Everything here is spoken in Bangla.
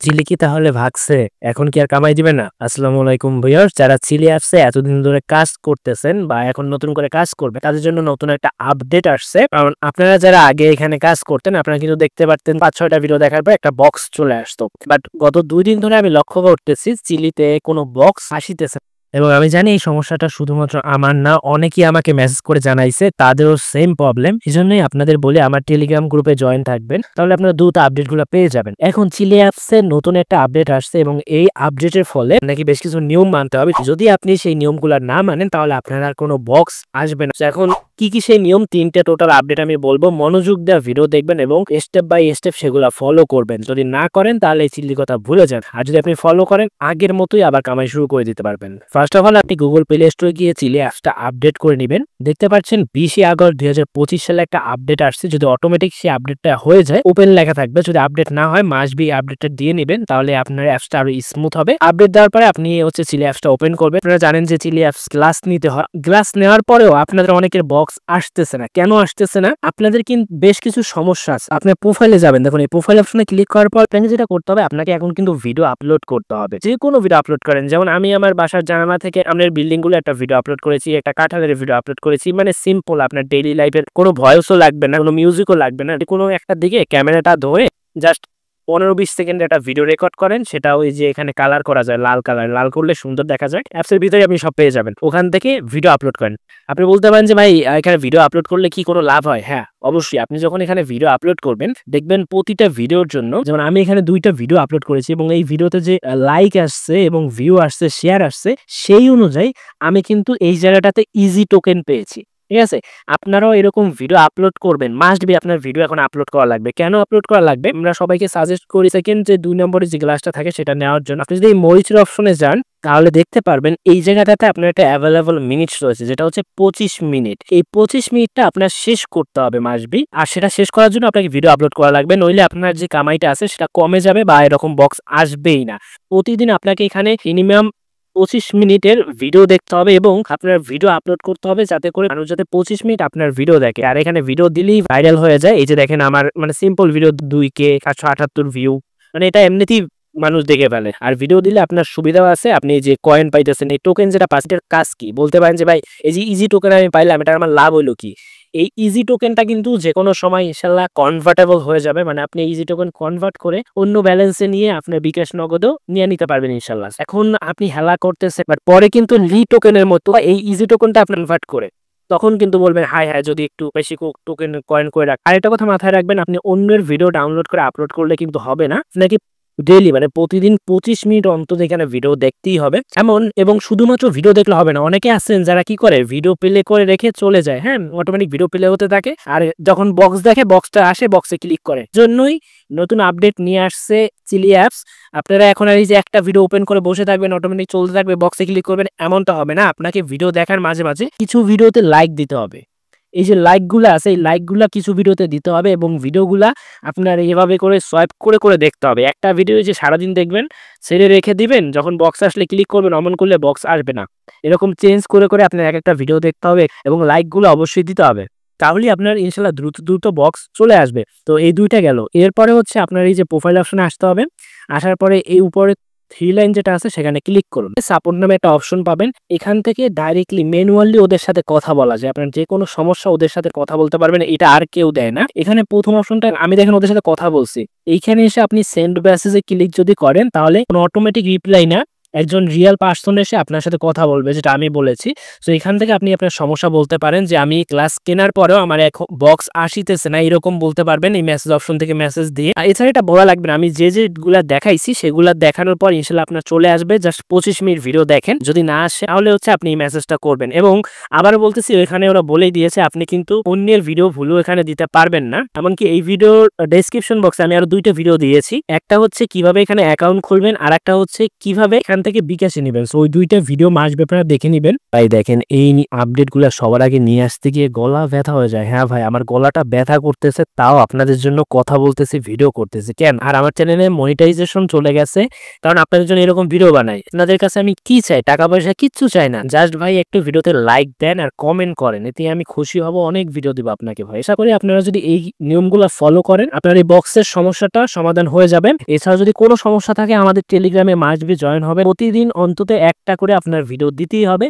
চিলি কি তাহলে ভাগছে? এখন কি আর কামাই দিবে না? আসসালামু আলাইকুম ভিউয়ার্স, যারা চিলি অ্যাপসে এতদিন ধরে কাজ করতেছেন বা এখন নতুন করে কাজ করবে তাদের জন্য নতুন একটা আপডেট আসছে। কারণ আপনারা যারা আগে এখানে কাজ করতেন আপনারা কিন্তু দেখতে পারতেন ৫-৬টা ভিডিও দেখার পর একটা বক্স চলে আসতো। বাট গত ২ দিন ধরে আমি লক্ষ্য করতেছি চিলিতে কোনো বক্স আসিতেছে না। এবং আমি জানি এই সমস্যাটা শুধুমাত্র আমার না, অনেকেই আমাকে মেসেজ করে জানাইছে তাদেরও সেম প্রবলেম। এজন্যই আপনাদের বলি আমার টেলিগ্রাম গ্রুপে জয়েন থাকবেন, তাহলে আপনারা দ্রুত আপডেটগুলো পেয়ে যাবেন। এখন চিলি অ্যাপসে নতুন একটা আপডেট আসছে এবং এই আপডেটের ফলে নাকি বেশ কিছু নিয়ম মানতে হবে। যদি আপনি সেই নিয়মগুলো না মানেন তাহলে আপনার আর কোনো বক্স আসবে না। এখন কি কি সেই নিয়ম, 3টে টোটাল আপডেট আমি বলবো, মনোযোগ দেওয়া ভিডিও দেখবেন এবং স্টেপ বাই স্টেপ সেগুলো ফলো করবেন। যদি না করেন তাহলে এই চিল্লির কথা ভুলে যান, আর যদি আপনি ফলো করেন আগের মতোই আবার কামাই শুরু করে দিতে পারবেন। ফার্স্ট অফ অল আপনি গুগল প্লে স্টোরে গিয়ে চিলি অ্যাপসটা আপডেট করে নেবেন। দেখতে পাচ্ছেন 20 আগস্ট 2025 সালে একটা আপডেট আসছে। যদি অটোমেটিক সেই আপডেটটা হয়ে যায় ওপেন লেখা থাকবে, যদি আপডেট না হয় মাস্ট বি আপডেটটা দিয়ে নেবেন, তাহলে আপনার অ্যাপসটা আরো স্মুথ হবে। আপডেট দেওয়ার পরে আপনি চিলি অ্যাপসটা ওপেন করবেন। আপনারা জানেন যে চিলি অ্যাপস গ্লাস নিতে হয়, গ্লাস নেওয়ার পরেও আপনাদের অনেকের বক্স আসতেছে না। কেন আসতেছে না? আপনাদের কিন্তু বেশ কিছু সমস্যা আছে। আপনার প্রোফাইলে যাবেন, দেখুন এই প্রোফাইল অপশনে ক্লিক করার পর আপনাকে যেটা করতে হবে, আপনাকে এখন কিন্তু ভিডিও আপলোড করতে হবে। যে কোনো ভিডিও আপলোড করেন, যেমন আমি আমার বাসার জানালা থেকে আপনার বিল্ডিং গুলো একটা ভিডিও আপলোড করেছি, একটা কাঁঠালের ভিডিও আপলোড করেছি। মানে সিম্পল, আপনার ডেইলি লাইফের কোনো ভয়েসও লাগবে না, কোনো মিউজিকও লাগবে না। কোনো একটা দিকে ক্যামেরাটা ধরে জাস্ট 15-20 সেকেন্ডের একটা ভিডিও রেকর্ড করেন, সেটা ওই যে এখানে কালার করা যায়, লাল কালার, লাল করলে সুন্দর দেখা যায়। অ্যাপসের ভিতরে আপনি সব পেয়ে যাবেন, ওখান থেকে ভিডিও আপলোড করেন। আপনি বলতে পারেন যে ভাই এখানে ভিডিও আপলোড করলে কি কোনো লাভ হয়? হ্যাঁ অবশ্যই। আপনি যখন এখানে ভিডিও আপলোড করবেন দেখবেন প্রতিটা ভিডিওর জন্য, যেমন আমি এখানে 2টা ভিডিও আপলোড করেছি এবং এই ভিডিওতে যে লাইক আসছে এবং ভিউ আসছে, শেয়ার আসছে, সেই অনুযায়ী আমি কিন্তু এই জায়গাটাতে ইজি টোকেন পেয়েছি। ঠিক আছে, আপনারাও এরকম ভিডিও আপলোড করবেন। মাস্ট বি আপনার ভিডিও এখন আপলোড করা লাগবে। কেন আপলোড করা লাগবে? আমরা সবাইকে সাজেস্ট করি সেকেন্ড যে 2 নম্বরে যে গ্লাসটা থাকে সেটা নেওয়ার জন্য। আপনি যদি এই মরিচের অপশনে যান তাহলে দেখতে পারবেন এই জায়গাটাতে আপনার একটা অ্যাভেলেবল মিনিটস রয়েছে, যেটা হচ্ছে 25 মিনিট। এই 25 মিনিটটা আপনার শেষ করতে হবে মাস্ট বি, আর সেটা শেষ করার জন্য আপনাকে ভিডিও আপলোড করা লাগবে, নইলে আপনার যে কামাইটা আছে সেটা কমে যাবে বা এরকম বক্স আসবেই না। প্রতিদিন আপনাকে এখানে মিনিমাম 25 মিনিটের ভিডিও দেখতে হবে এবং আপনার ভিডিও আপলোড করতে হবে, যাতে করে মানুষ যাতে 25 মিনিট আপনার ভিডিও দেখে। আর এখানে ভিডিও দিলেই ভাইরাল হয়ে যায়। এই যে দেখেন আমার সিম্পল ভিডিও 2K 778 ভিউ, এটা এমনিতেই মানুষ দেখে ফেলে। আর ভিডিও দিলে আপনার সুবিধাও আছে, আপনি যে কয়েন পাইতেছেন, এই টোকেন যেটা পাচ্ছেন এটার কাজ কি? বলতে পারেন যে ভাই এই যে ইজি টোকেন আমি পাইলাম, এটা আমার লাভ হইলো কি? এই ইজি টোকেনটা কিন্তু যে কোনো সময় ইনশাল্লাহ কনভার্টেবল হয়ে যাবে। আপনি ইজি টোকেন কনভার্ট করে অন্য ব্যালেন্সে নিয়ে আপনার বিকাশ নগদও নিয়ে নিতে পারবেন ইনশাল্লাহ। এখন আপনি হেলা করতেছে, বাট পরে কিন্তু লি টোকেনের মতো এই ইজি টোকেনটা আপনি কনভার্ট করে তখন কিন্তু বলবেন হাই হ্যাঁ যদি একটু বেশি টোকেন কয়েন করে রাখ। আর একটা কথা মাথায় রাখবেন, আপনি অন্যের ভিডিও ডাউনলোড করে আপলোড করলে কিন্তু হবে না, নাকি ডেইলি প্রতিদিন 25 মিনিট অন্তত এখানে ভিডিও দেখতেই হবে এমন। এবং শুধুমাত্র ভিডিও দেখলে হবে না, অনেকে আছেন যারা কি করে ভিডিও প্লে করে রেখে চলে যায়। হ্যাঁ, অটোমেটিক ভিডিও প্লে হতে থাকে, আর যখন বক্স দেখে বক্সটা আসে বক্সে ক্লিক করে। জন্যই নতুন আপডেট নিয়ে আসছে চিলি অ্যাপস। আপনারা এখন আর এই যে একটা ভিডিও ওপেন করে বসে থাকবেন, অটোমেটিক চলতে থাকবে, বক্সে ক্লিক করবেন, এমনটা হবে না। আপনাকে ভিডিও দেখার মাঝে মাঝে কিছু ভিডিওতে লাইক দিতে হবে। এই যে লাইকগুলো আছে, এই লাইকগুলা কিছু ভিডিওতে দিতে হবে এবং ভিডিওগুলা আপনার এভাবে করে সোয়াইপ করে করে দেখতে হবে। একটা ভিডিও যে সারাদিন দেখবেন ছেড়ে রেখে দিবেন, যখন বক্স আসলে ক্লিক করবেন, অমন করলে বক্স আসবে না। এরকম চেঞ্জ করে করে আপনার এক একটা ভিডিও দেখতে হবে এবং লাইকগুলো অবশ্যই দিতে হবে, তাহলে আপনার ইনশাল্লাহ দ্রুত দ্রুত বক্স চলে আসবে। তো এই 2টা গেল। এরপরে আপনার এই যে প্রোফাইল অপশনে আসতে হবে। আসার পরে এই উপরে 3 লাইন যেটা আছে সেখানে ক্লিক করুন। সাপোর্ট নামে একটা অপশন পাবেন, এখান থেকে ডাইরেক্টলি ম্যানুয়ালি ওদের সাথে কথা বলা যায়। আপনার যে কোনো সমস্যা ওদের সাথে কথা বলতে পারবেন, এটা আর কেউ দেয় না। এখানে প্রথম অপশনটা আমি দেখেন ওদের সাথে কথা বলছি, এইখানে এসে আপনি সেন্ড মেসেজে ক্লিক যদি করেন তাহলে কোনো অটোমেটিক রিপ্লাই না, একজন রিয়েল পার্সন এসে আপনার সাথে কথা বলবে, যেটা আমি বলেছি। তো এখান থেকে আপনি আপনার সমস্যা বলতে পারেন যে আমি ক্লাস কেনার পরেও আমার এখন বক্স আসিতেছে না, এরকম বলতে পারবেন এই মেসেজ অপশন থেকে মেসেজ দিয়ে। এছাড়া এটা বলা লাগবে না, আমি যেগুলা দেখাইছি সেগুলা দেখানোর পর ইনশাল্লাহ আপনার চলে আসবে। জাস্ট 25 মিনিট ভিডিও দেখেন, যদি না আসে তাহলে আপনি এই মেসেজটা করবেন। এবং আবার বলতেছি, এখানে ওরা বলেই দিয়েছে আপনি কিন্তু অন্যের ভিডিও ভুলও এখানে দিতে পারবেন না। এমনকি এই ভিডিওর ডেসক্রিপশন বক্সে আমি আরো 2টা ভিডিও দিয়েছি, একটা হচ্ছে কিভাবে এখানে অ্যাকাউন্ট খুলবেন, আর একটা হচ্ছে কিভাবে এখান থেকে বিকাশে নেবেন। সো ওই 2টা ভিডিও মাস্ট বি আপনারা দেখে নিবেন। ভাই দেখেন এই আপডেটগুলো সবার আগে নিয়ে আসতে গিয়ে গলা ব্যথা হয়ে যায়। হ্যাঁ ভাই, আমার গলাটা ব্যথা করতেছে, তাও আপনাদের জন্য কথা বলতেছি, ভিডিও করতেছি। কেন? আর আমার চ্যানেলে মনিটাইজেশন চলে গেছে, কারণ আপনাদের জন্য এরকম ভিডিও বানাই। আপনাদের কাছে আমি কি চাই? টাকা পয়সা কিচ্ছু চাই না। জাস্ট ভাই একটু ভিডিওতে লাইক দেন আর কমেন্ট করেন, এতে আমি খুশি হব। অনেক ভিডিও দিব আপনাকে ভাই। আশা করি আপনারা যদি এই নিয়মগুলো ফলো করেন, আপনার এই বক্সের সমস্যাটা সমাধান হয়ে যাবে। এছাড়া যদি কোনো সমস্যা থাকে আমাদের টেলিগ্রামে মাস্ট বি জয়েন হবে। প্রতিদিন অন্তত একটা করে আপনার ভিডিও দিতেই হবে।